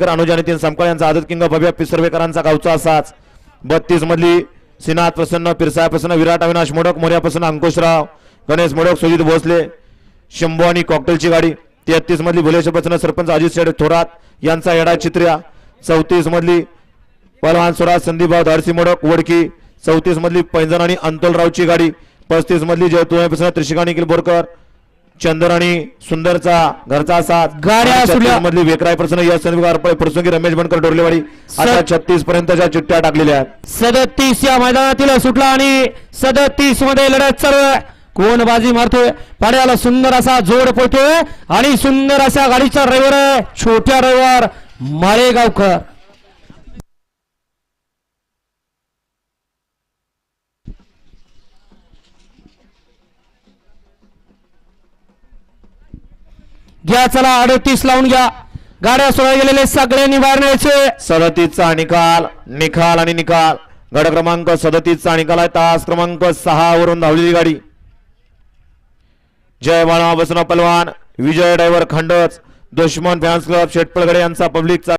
अनुज आणि तीन समकाळ यांचा आदत किंग भव्य पिसर्वेकरांचा गावचा असाच 32 मधली सिनात प्रसन्न पिरसाय प्रसन्न विराट अविनाश मोडक मोर्या प्रसन्न अंकुशराव गणेश मोडक सुजित भोसले शंभू आणि कॉकटेलची गाडी 33 मधली भुलेश्वर प्रसन्न सरपंच अजित शेड थोरात यांचा येडा चित्र्या 34 मधली पहलवान स्वराज संदीपभाऊ धाडसी मोडक वडकी 34 मधली पैंजण आणि अंतोलरावची गाडी 35 मधली जयतुळे प्रसन्न त्रिशिका निखिल बोरकर चंदर आणि सुंदरचा घरचा साथ गाड्या सुटल्या मधली वेकराय प्रसन्न यश संदीप प्रसंगी रमेश बनकर डोरलेवाडी आता 36 पर्यंतच्या चिठ्ठ्या टाकलेल्या आहेत. 37 या मैदानातील सुटला आणि 37 मध्ये लढत चालू आहे. कोण बाजी मारतोय पाड्याला सुंदर असा जोड पडतोय आणि सुंदर अशा गाडीचा ड्रायव्हर आहे छोट्या ड्रायव्हर माळेगावकर. घ्या चला 38 लावून घ्या गाड्या सोडा गेलेले सगळ्यांनी बाहेर न्यायचे. 37 चा निकाल आणि निकाल गड क्रमांक 37 चा निकाल आहे. तास क्रमांक 6 वरून धावलेली गाडी जय बाळा बसना पलवान विजय ड्रायव्हर खंडच दुश्मन फॅन्स क्लब शेटपळगडे यांचा पब्लिकचा